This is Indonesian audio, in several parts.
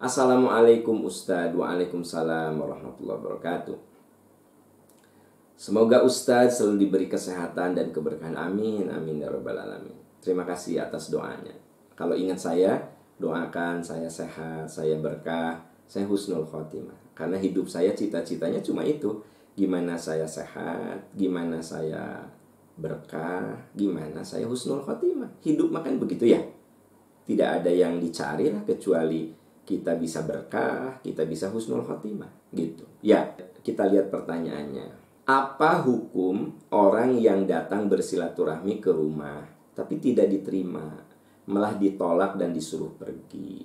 Assalamualaikum Ustadz. Waalaikumsalam warahmatullahi wabarakatuh. Semoga Ustadz selalu diberi kesehatan dan keberkahan. Amin, amin ya rabbal alamin. Terima kasih atas doanya. Kalau ingat saya, doakan saya sehat, saya berkah, saya husnul khotimah. Karena hidup saya cita-citanya cuma itu. Gimana saya sehat, gimana saya berkah, gimana saya husnul khotimah. Hidup makan begitu ya. Tidak ada yang dicari lah kecuali kita bisa berkah, kita bisa husnul khotimah gitu. Ya, kita lihat pertanyaannya. Apa hukum orang yang datang bersilaturahmi ke rumah tapi tidak diterima, malah ditolak dan disuruh pergi?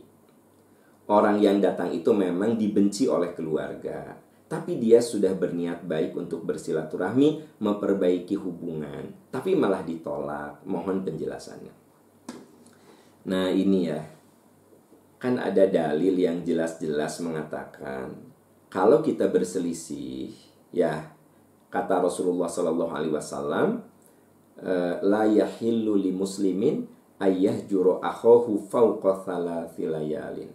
Orang yang datang itu memang dibenci oleh keluarga, tapi dia sudah berniat baik untuk bersilaturahmi, memperbaiki hubungan, tapi malah ditolak. Mohon penjelasannya. Nah ini ya, kan ada dalil yang jelas-jelas mengatakan kalau kita berselisih, ya kata Rasulullah Sallallahu Alaihi Wasallam, la yahillu li muslimin ayyahjuru akhahu fawqa thalathi layalin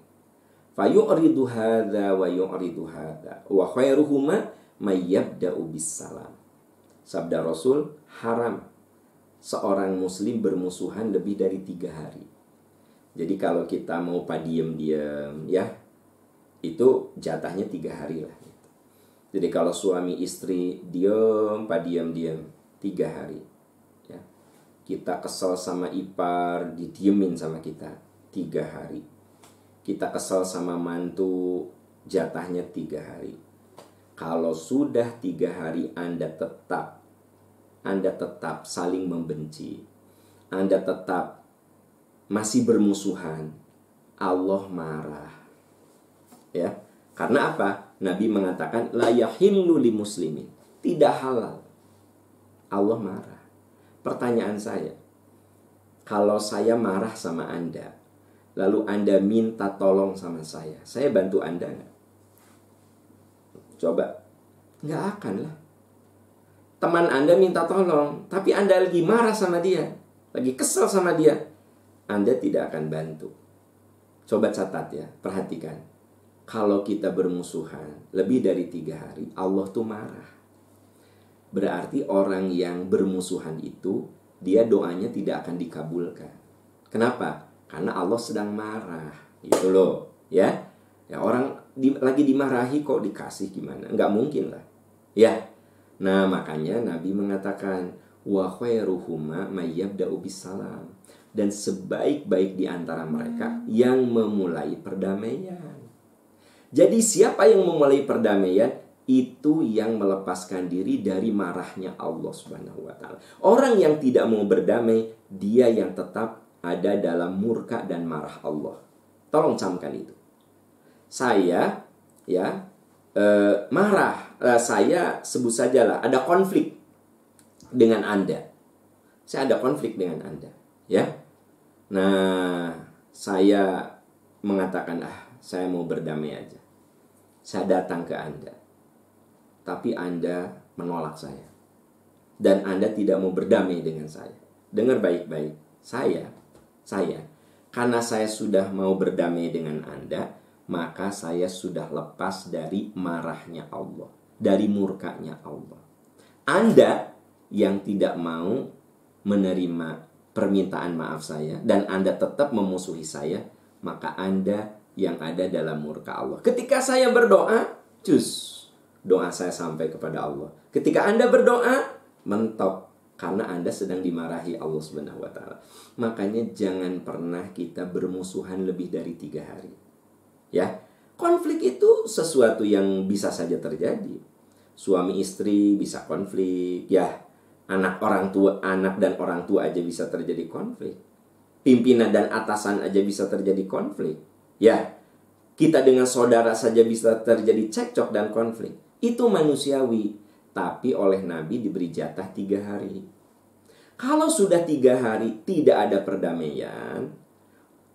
fayu'ridu hadha wa yu'ridu hadha wa khairuhuma may yabda'u bis salam. Sabda Rasul, haram seorang muslim bermusuhan lebih dari 3 hari. Jadi kalau kita mau diem-diem ya, itu jatahnya 3 hari lah. Jadi kalau suami istri diem 3 hari ya. Kita kesel sama ipar, didiemin sama kita 3 hari. Kita kesel sama mantu, jatahnya 3 hari. Kalau sudah 3 hari Anda tetap saling membenci, Anda tetap masih bermusuhan, Allah marah. Ya. Karena apa? Nabi mengatakan la yahillu li muslimin, tidak halal. Allah marah. Pertanyaan saya, kalau saya marah sama Anda, lalu Anda minta tolong sama saya bantu Anda nggak? Coba, nggak akan lah. Teman Anda minta tolong, tapi Anda lagi marah sama dia, lagi kesel sama dia, Anda tidak akan bantu. Coba catat ya, perhatikan. Kalau kita bermusuhan lebih dari 3 hari, Allah tuh marah. Berarti orang yang bermusuhan itu, dia doanya tidak akan dikabulkan. Kenapa? Karena Allah sedang marah. Gitu loh. Ya, orang lagi dimarahi kok dikasih gimana? Nggak mungkin lah. Ya. Nah makanya Nabi mengatakan, wa khairuhuma may yabda'u bis salam. Dan sebaik-baik di antara mereka yang memulai perdamaian. Jadi siapa yang memulai perdamaian, itu yang melepaskan diri dari marahnya Allah Subhanahu wa taala. Orang yang tidak mau berdamai, dia yang tetap ada dalam murka dan marah Allah. Tolong camkan itu. Saya ya marah, saya sebut sajalah ada konflik dengan Anda. Saya ada konflik dengan Anda, ya. Nah, saya mengatakan saya mau berdamai aja. Saya datang ke Anda, tapi Anda menolak saya, dan Anda tidak mau berdamai dengan saya. Dengar baik-baik, saya karena saya sudah mau berdamai dengan Anda, maka saya sudah lepas dari marahnya Allah, dari murkanya Allah. Anda yang tidak mau menerima permintaan maaf saya, dan Anda tetap memusuhi saya, maka Anda yang ada dalam murka Allah. Ketika saya berdoa, doa saya sampai kepada Allah. Ketika Anda berdoa, mentok, karena Anda sedang dimarahi Allah Subhanahu wa taala. Makanya jangan pernah kita bermusuhan lebih dari 3 hari. Ya, konflik itu sesuatu yang bisa saja terjadi. Suami istri bisa konflik, ya. Anak dan orang tua aja bisa terjadi konflik. Pimpinan dan atasan aja bisa terjadi konflik. Ya, kita dengan saudara saja bisa terjadi cekcok dan konflik. Itu manusiawi. Tapi oleh Nabi diberi jatah 3 hari. Kalau sudah 3 hari tidak ada perdamaian,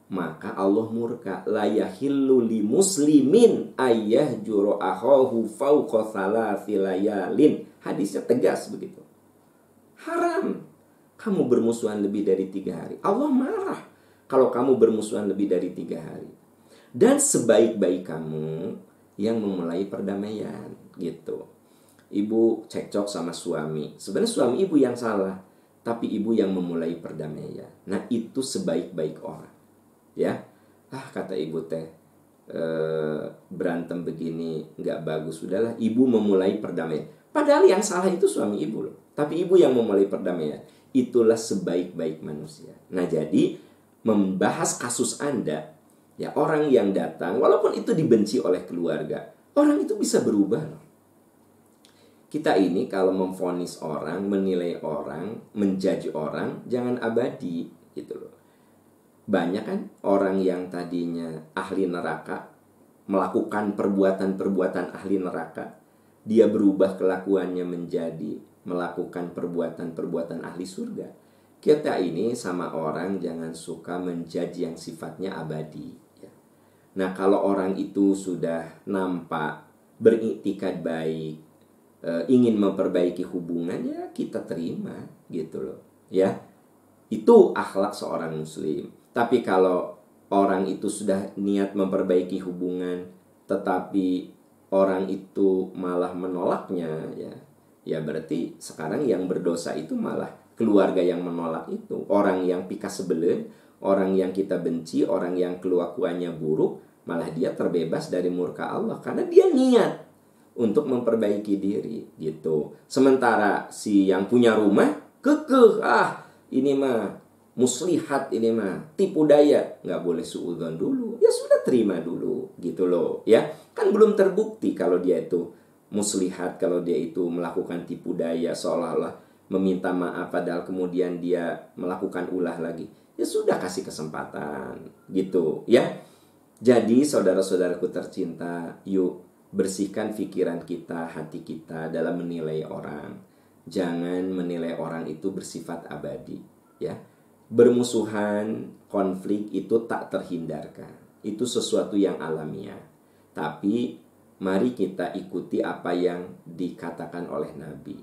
maka Allah murka. La yahillu li muslimin ayyahjuru akhahu fawqa thalathi layalin. Hadisnya tegas begitu. Haram kamu bermusuhan lebih dari 3 hari. Allah marah kalau kamu bermusuhan lebih dari 3 hari. Dan sebaik-baik kamu yang memulai perdamaian gitu. Ibu cekcok sama suami. Sebenarnya suami ibu yang salah, tapi ibu yang memulai perdamaian. Nah, itu sebaik-baik orang. Ya. Kata ibu teh, berantem begini nggak bagus. Sudahlah, ibu memulai perdamaian. Padahal yang salah itu suami ibu loh. Tapi ibu yang memulai perdamaian. Itulah sebaik-baik manusia. Nah, jadi membahas kasus Anda, ya, orang yang datang, walaupun itu dibenci oleh keluarga, orang itu bisa berubah loh. Kita ini kalau memvonis orang, menilai orang, menjudge orang, jangan abadi gitu loh. Banyak kan orang yang tadinya ahli neraka, melakukan perbuatan-perbuatan ahli neraka, dia berubah kelakuannya menjadi melakukan perbuatan-perbuatan ahli surga. Kita ini sama orang jangan suka menjudge yang sifatnya abadi. Nah, kalau orang itu sudah nampak beriktikad baik, ingin memperbaiki hubungan, ya kita terima gitu loh. Ya, itu akhlak seorang muslim. Tapi kalau orang itu sudah niat memperbaiki hubungan, tetapi orang itu malah menolaknya, ya berarti sekarang yang berdosa itu malah keluarga yang menolak itu. Orang yang pika sebelen, orang yang kita benci, orang yang kelakuannya buruk, malah dia terbebas dari murka Allah karena dia niat untuk memperbaiki diri gitu. Sementara si yang punya rumah kekeh, ini mah muslihat, ini mah tipu daya, nggak boleh suudzon dulu. Ya sudah, terima dulu gitu loh, ya. Kan belum terbukti kalau dia itu muslihat, kalau dia itu melakukan tipu daya seolah-olah meminta maaf padahal kemudian dia melakukan ulah lagi. Ya sudah, kasih kesempatan gitu, ya. Jadi saudara-saudaraku tercinta, yuk bersihkan pikiran kita, hati kita dalam menilai orang. Jangan menilai orang itu bersifat abadi, ya. Bermusuhan, konflik itu tak terhindarkan. Itu sesuatu yang alamiah. Tapi mari kita ikuti apa yang dikatakan oleh Nabi.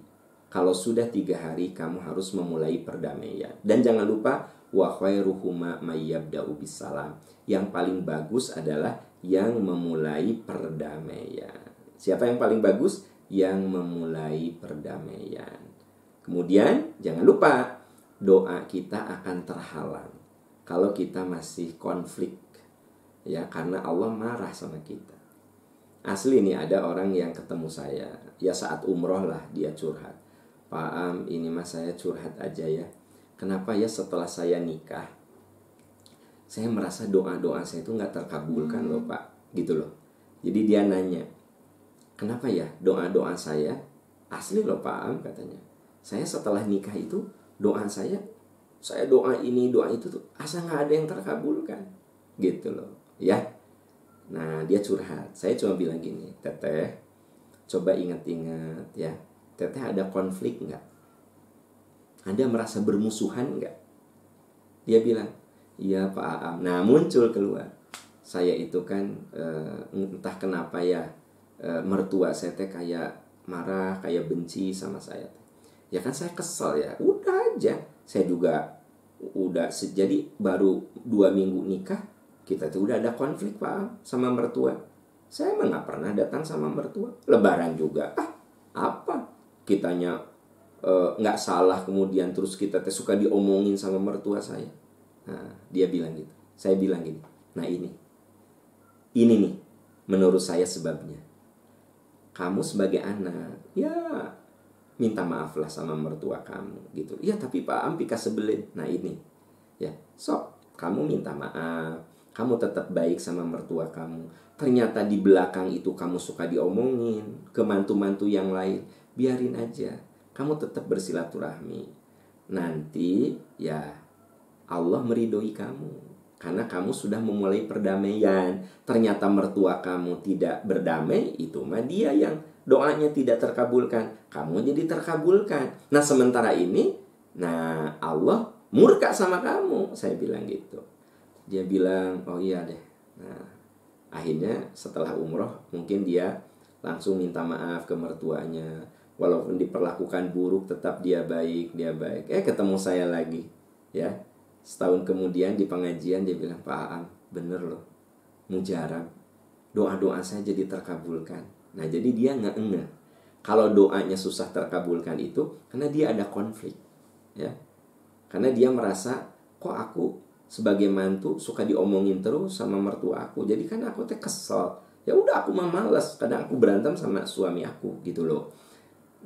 Kalau sudah 3 hari kamu harus memulai perdamaian. Dan jangan lupa, wa khairuhuma mayyabda'u bisalam. Yang paling bagus adalah yang memulai perdamaian. Siapa yang paling bagus? Yang memulai perdamaian. Kemudian jangan lupa, doa kita akan terhalang kalau kita masih konflik, ya, karena Allah marah sama kita. Asli nih, ada orang yang ketemu saya, ya saat umroh lah, dia curhat. Pak Am, ini mas saya curhat aja ya. Kenapa ya setelah saya nikah, saya merasa doa-doa saya itu gak terkabulkan loh Pak, gitu loh. Jadi dia nanya, kenapa ya doa-doa saya, asli loh Pak Am katanya, saya setelah nikah itu doa saya doa ini, doa itu tuh asa gak ada yang terkabulkan, gitu loh, ya. Nah, dia curhat. Saya cuma bilang gini, Teteh, coba ingat-ingat ya, Teteh ada konflik nggak? Anda merasa bermusuhan nggak? Dia bilang, iya Pak Aam. Nah, muncul keluar, saya itu kan entah kenapa ya, mertua saya teh kayak marah, kayak benci sama saya. Ya kan saya kesel ya, udah aja. Saya juga udah, jadi baru 2 minggu nikah, kita tuh udah ada konflik Pak sama mertua. Saya emang gak pernah datang sama mertua. Lebaran juga, apa? Kitanya gak salah, kemudian terus kita tuh suka diomongin sama mertua saya. Nah, dia bilang gitu. Saya bilang gini, nah ini nih menurut saya sebabnya. Kamu sebagai anak, ya minta maaf lah sama mertua kamu gitu. Ya tapi Pak Am pika sebelin. Nah ini, ya sok kamu minta maaf, kamu tetap baik sama mertua kamu. Ternyata di belakang itu kamu suka diomongin ke mantu-mantu yang lain, biarin aja. Kamu tetap bersilaturahmi. Nanti ya Allah meridhoi kamu karena kamu sudah memulai perdamaian. Ternyata mertua kamu tidak berdamai, itu mah dia yang doanya tidak terkabulkan, kamu jadi terkabulkan. Nah sementara ini, nah Allah murka sama kamu. Saya bilang gitu. Dia bilang, oh iya deh. Nah akhirnya setelah umroh mungkin dia langsung minta maaf ke mertuanya. Walaupun diperlakukan buruk, tetap dia baik. Ketemu saya lagi, ya. Setahun kemudian di pengajian dia bilang, Pak Aam, bener loh, mujarab, doa-doa saya jadi terkabulkan. Nah, jadi dia ngeh. Kalau doanya susah terkabulkan itu karena dia ada konflik, ya. Karena dia merasa, kok aku sebagai mantu suka diomongin terus sama mertua aku. Jadi kan aku teh kesel. Ya udah, aku mah males. Kadang aku berantem sama suami aku gitu loh.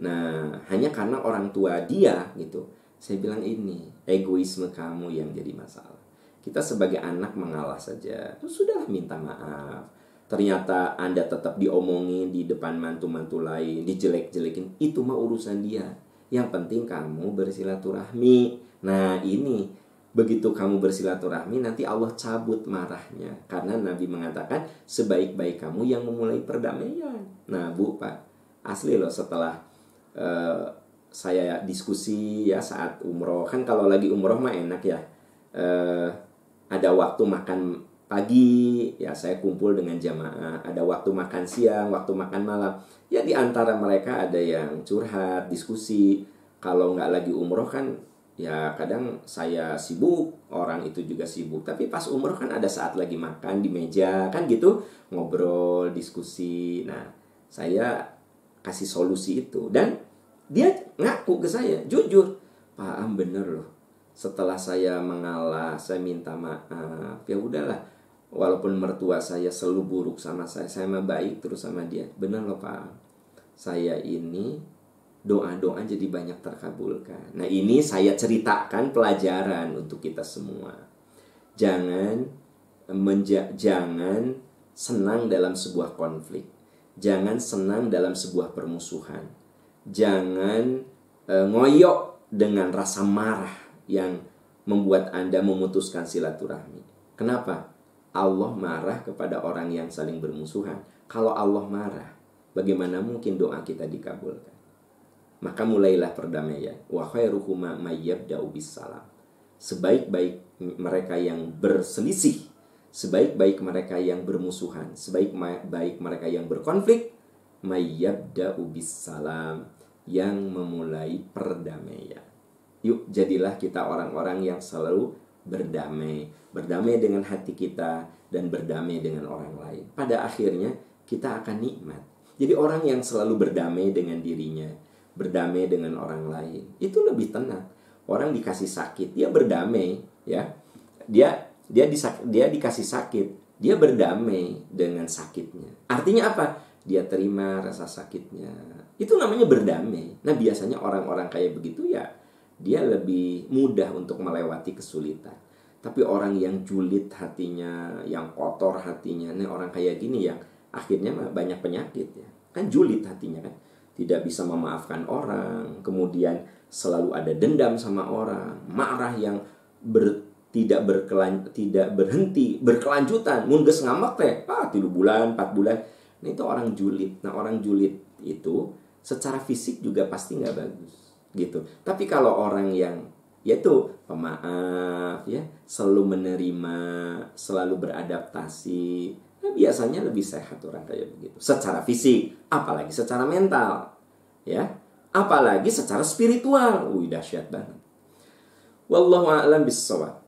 Nah, hanya karena orang tua dia gitu. Saya bilang ini, egoisme kamu yang jadi masalah. Kita sebagai anak mengalah saja. Terus sudahlah, minta maaf. Ternyata Anda tetap diomongin di depan mantu-mantu lain, dijelek-jelekin, itu mah urusan dia. Yang penting kamu bersilaturahmi. Nah, ini begitu kamu bersilaturahmi, nanti Allah cabut marahnya. Karena Nabi mengatakan, sebaik-baik kamu yang memulai perdamaian. Nah, Bu, Pak, asli loh, setelah saya diskusi ya saat umroh. Kan kalau lagi umroh mah enak ya. Ada waktu makan pagi, ya saya kumpul dengan jamaah. Ada waktu makan siang, waktu makan malam. Ya di antara mereka ada yang curhat, diskusi. Kalau nggak lagi umroh kan, ya kadang saya sibuk, orang itu juga sibuk. Tapi pas umroh kan ada saat lagi makan di meja, kan gitu, ngobrol, diskusi. Nah, saya kasih solusi itu. Dan dia ngaku ke saya, jujur, Pak Am bener loh. Setelah saya mengalah, saya minta maaf. Ya udahlah, walaupun mertua saya selalu buruk sama saya mah baik terus sama dia. Bener loh Pak Am, saya ini doa-doa jadi banyak terkabulkan. Nah, ini saya ceritakan pelajaran untuk kita semua. Jangan senang dalam sebuah konflik. Jangan senang dalam sebuah permusuhan. Jangan ngoyok dengan rasa marah yang membuat Anda memutuskan silaturahmi. Kenapa? Allah marah kepada orang yang saling bermusuhan. Kalau Allah marah, bagaimana mungkin doa kita dikabulkan? Maka mulailah perdamaian. Wa khairuhuma may yabda'u bis-salam. Sebaik-baik mereka yang berselisih, sebaik-baik mereka yang bermusuhan, sebaik-baik mereka yang berkonflik, may yabda'u bis-salam, yang memulai perdamaian. Yuk, jadilah kita orang-orang yang selalu berdamai. Berdamai dengan hati kita dan berdamai dengan orang lain. Pada akhirnya kita akan nikmat. Jadi orang yang selalu berdamai dengan dirinya, berdamai dengan orang lain, itu lebih tenang. Orang dikasih sakit, dia berdamai, ya. Dia dikasih sakit, dia berdamai dengan sakitnya. Artinya apa? Dia terima rasa sakitnya. Itu namanya berdamai. Nah, biasanya orang-orang kayak begitu ya, dia lebih mudah untuk melewati kesulitan. Tapi orang yang julid hatinya, yang kotor hatinya, nah orang kayak gini yang akhirnya banyak penyakit ya. Kan julid hatinya kan. Tidak bisa memaafkan orang, kemudian selalu ada dendam sama orang, marah yang tidak berhenti, berkelanjutan, munges ngamak teh, 3 bulan, 4 bulan. Nah, itu orang julid. Nah, orang julid itu secara fisik juga pasti nggak bagus gitu. Tapi kalau orang yang yaitu pemaaf ya, selalu menerima, selalu beradaptasi, nah biasanya lebih sehat orang kayak begitu. Secara fisik, apalagi secara mental, ya, apalagi secara spiritual, dahsyat banget. Wallahu a'lam bishawab.